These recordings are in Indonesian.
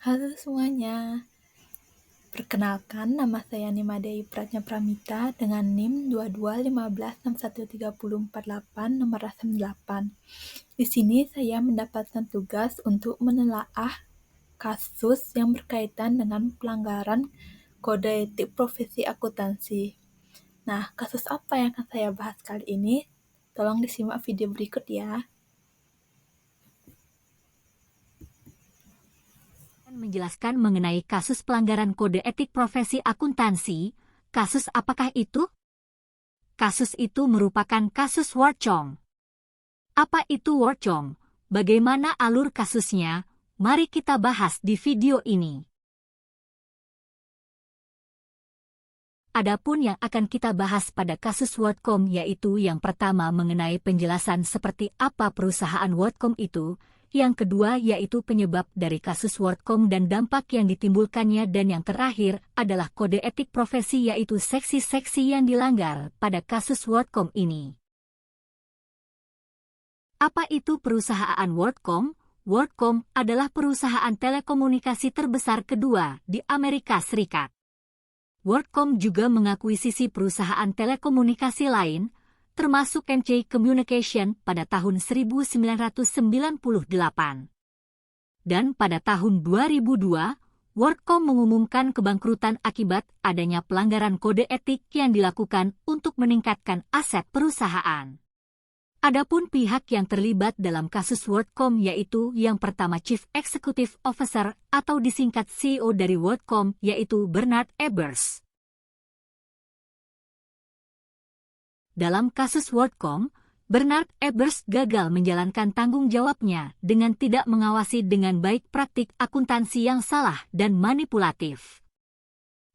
Halo semuanya, perkenalkan nama saya Nimade Pratnya Pramita dengan NIM 2215613048 nomor 8. Di sini saya mendapatkan tugas untuk menelaah kasus yang berkaitan dengan pelanggaran kode etik profesi akuntansi. Nah, kasus apa yang akan saya bahas kali ini? Tolong disimak video berikut ya. Menjelaskan mengenai kasus pelanggaran kode etik profesi akuntansi. Kasus apakah itu? Kasus itu merupakan kasus Warchong. Apa itu Warchong? Bagaimana alur kasusnya? Mari kita bahas di video ini. Adapun yang akan kita bahas pada kasus WorldCom yaitu yang pertama mengenai penjelasan seperti apa perusahaan WorldCom itu, yang kedua yaitu penyebab dari kasus WorldCom dan dampak yang ditimbulkannya, dan yang terakhir adalah kode etik profesi yaitu seksi-seksi yang dilanggar pada kasus WorldCom ini. Apa itu perusahaan WorldCom? WorldCom adalah perusahaan telekomunikasi terbesar kedua di Amerika Serikat. WorldCom juga mengakuisisi perusahaan telekomunikasi lain, termasuk MC Communication pada tahun 1998. Dan pada tahun 2002, WorldCom mengumumkan kebangkrutan akibat adanya pelanggaran kode etik yang dilakukan untuk meningkatkan aset perusahaan. Adapun pihak yang terlibat dalam kasus WorldCom yaitu yang pertama Chief Executive Officer atau disingkat CEO dari WorldCom yaitu Bernard Ebbers. Dalam kasus WorldCom, Bernard Ebbers gagal menjalankan tanggung jawabnya dengan tidak mengawasi dengan baik praktik akuntansi yang salah dan manipulatif.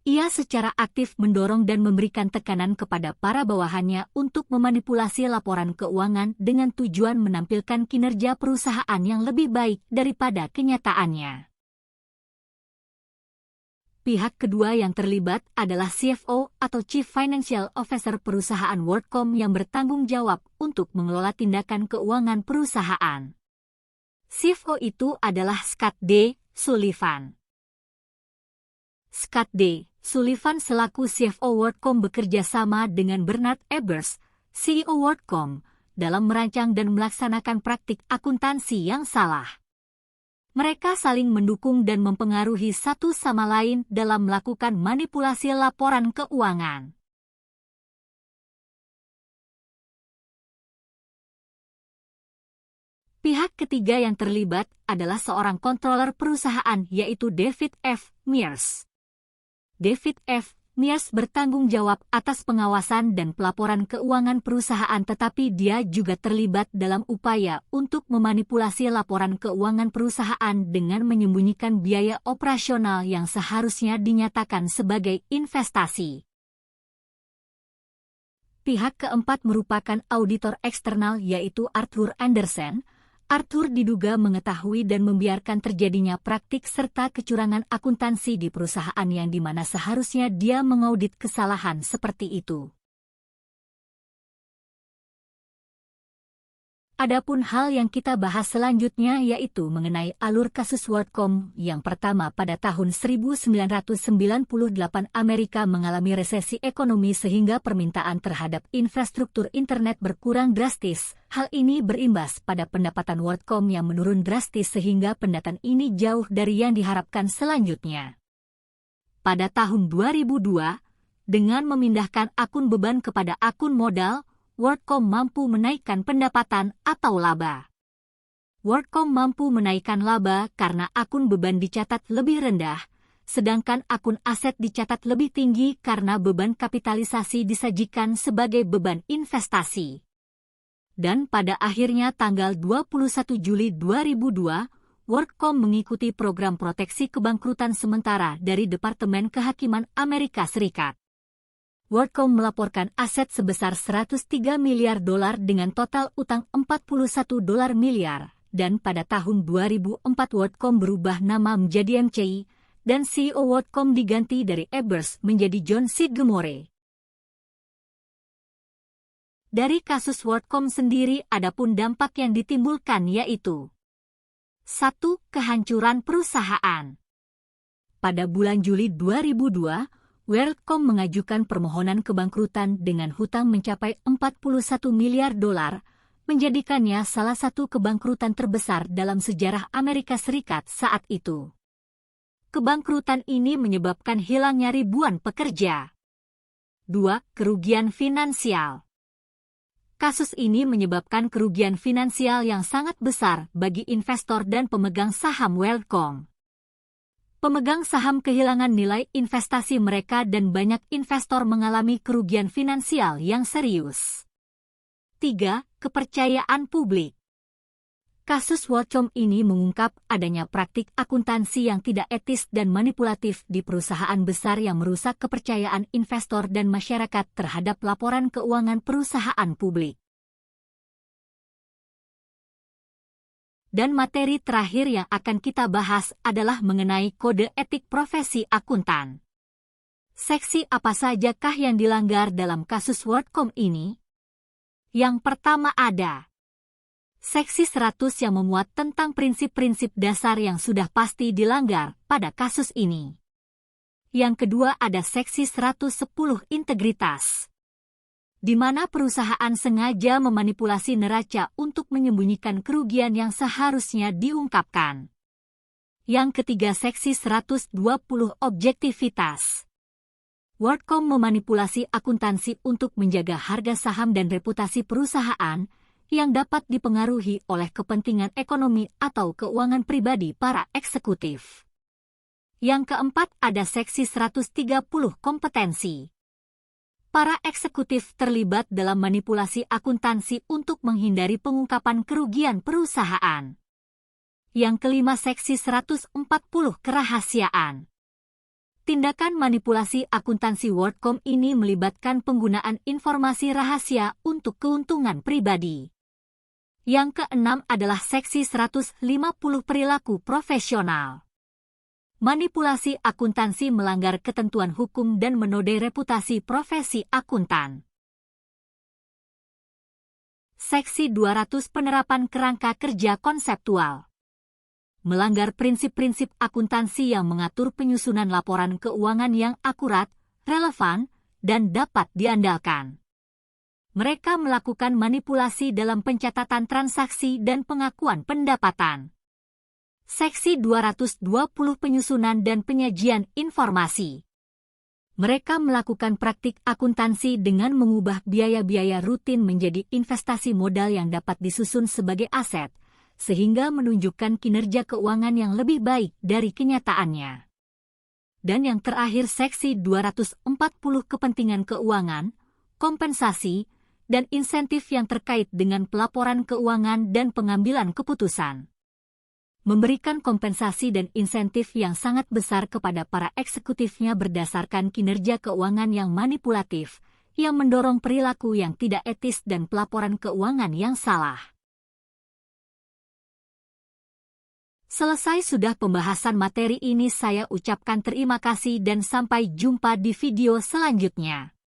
Ia secara aktif mendorong dan memberikan tekanan kepada para bawahannya untuk memanipulasi laporan keuangan dengan tujuan menampilkan kinerja perusahaan yang lebih baik daripada kenyataannya. Pihak kedua yang terlibat adalah CFO atau Chief Financial Officer perusahaan WorldCom yang bertanggung jawab untuk mengelola tindakan keuangan perusahaan. CFO itu adalah Scott D. Sullivan. Scott D. Sullivan selaku CFO WorldCom bekerja sama dengan Bernard Ebbers, CEO WorldCom, dalam merancang dan melaksanakan praktik akuntansi yang salah. Mereka saling mendukung dan mempengaruhi satu sama lain dalam melakukan manipulasi laporan keuangan. Pihak ketiga yang terlibat adalah seorang controller perusahaan yaitu David F. Mears. David F. Mears bertanggung jawab atas pengawasan dan pelaporan keuangan perusahaan, tetapi dia juga terlibat dalam upaya untuk memanipulasi laporan keuangan perusahaan dengan menyembunyikan biaya operasional yang seharusnya dinyatakan sebagai investasi. Pihak keempat merupakan auditor eksternal yaitu Arthur Andersen. Arthur diduga mengetahui dan membiarkan terjadinya praktik serta kecurangan akuntansi di perusahaan yang dimana seharusnya dia mengaudit kesalahan seperti itu. Adapun hal yang kita bahas selanjutnya yaitu mengenai alur kasus WorldCom. Yang pertama, pada tahun 1998 Amerika mengalami resesi ekonomi sehingga permintaan terhadap infrastruktur internet berkurang drastis. Hal ini berimbas pada pendapatan WorldCom yang menurun drastis sehingga pendapatan ini jauh dari yang diharapkan selanjutnya. Pada tahun 2002, dengan memindahkan akun beban kepada akun modal, WorldCom mampu menaikkan pendapatan atau laba. WorldCom mampu menaikkan laba karena akun beban dicatat lebih rendah, sedangkan akun aset dicatat lebih tinggi karena beban kapitalisasi disajikan sebagai beban investasi. Dan pada akhirnya tanggal 21 Juli 2002, WorldCom mengikuti program proteksi kebangkrutan sementara dari Departemen Kehakiman Amerika Serikat. WorldCom melaporkan aset sebesar $103 miliar dengan total utang $41 miliar, dan pada tahun 2004 WorldCom berubah nama menjadi MCI, dan CEO WorldCom diganti dari Ebbers menjadi John C. Gilmore. Dari kasus WorldCom sendiri adapun dampak yang ditimbulkan yaitu 1. Kehancuran perusahaan. pada bulan Juli 2002, WorldCom mengajukan permohonan kebangkrutan dengan hutang mencapai 41 miliar dolar, menjadikannya salah satu kebangkrutan terbesar dalam sejarah Amerika Serikat saat itu. Kebangkrutan ini menyebabkan hilangnya ribuan pekerja. 2. Kerugian finansial. Kasus ini menyebabkan kerugian finansial yang sangat besar bagi investor dan pemegang saham WorldCom. Pemegang saham kehilangan nilai investasi mereka dan banyak investor mengalami kerugian finansial yang serius. 3. Kepercayaan publik. Kasus WorldCom ini mengungkap adanya praktik akuntansi yang tidak etis dan manipulatif di perusahaan besar yang merusak kepercayaan investor dan masyarakat terhadap laporan keuangan perusahaan publik. Dan materi terakhir yang akan kita bahas adalah mengenai kode etik profesi akuntan. Seksi apa sajakah yang dilanggar dalam kasus WorldCom ini? Yang pertama ada Seksi 100 yang memuat tentang prinsip-prinsip dasar yang sudah pasti dilanggar pada kasus ini. Yang kedua ada Seksi 110 integritas, di mana perusahaan sengaja memanipulasi neraca untuk menyembunyikan kerugian yang seharusnya diungkapkan. Yang ketiga Seksi 120 objektivitas. WorldCom memanipulasi akuntansi untuk menjaga harga saham dan reputasi perusahaan yang dapat dipengaruhi oleh kepentingan ekonomi atau keuangan pribadi para eksekutif. Yang keempat ada Seksi 130 kompetensi. Para eksekutif terlibat dalam manipulasi akuntansi untuk menghindari pengungkapan kerugian perusahaan. Yang kelima Seksi 140 kerahasiaan. Tindakan manipulasi akuntansi WorldCom ini melibatkan penggunaan informasi rahasia untuk keuntungan pribadi. Yang keenam adalah Seksi 150 perilaku profesional. Manipulasi akuntansi melanggar ketentuan hukum dan menodai reputasi profesi akuntan. Seksi 200 penerapan kerangka kerja konseptual. Melanggar prinsip-prinsip akuntansi yang mengatur penyusunan laporan keuangan yang akurat, relevan, dan dapat diandalkan. Mereka melakukan manipulasi dalam pencatatan transaksi dan pengakuan pendapatan. Seksi 220 penyusunan dan penyajian informasi. Mereka melakukan praktik akuntansi dengan mengubah biaya-biaya rutin menjadi investasi modal yang dapat disusun sebagai aset, sehingga menunjukkan kinerja keuangan yang lebih baik dari kenyataannya. Dan yang terakhir Seksi 240 kepentingan keuangan, kompensasi, dan insentif yang terkait dengan pelaporan keuangan dan pengambilan keputusan. Memberikan kompensasi dan insentif yang sangat besar kepada para eksekutifnya berdasarkan kinerja keuangan yang manipulatif, yang mendorong perilaku yang tidak etis dan pelaporan keuangan yang salah. Selesai sudah pembahasan materi ini, saya ucapkan terima kasih dan sampai jumpa di video selanjutnya.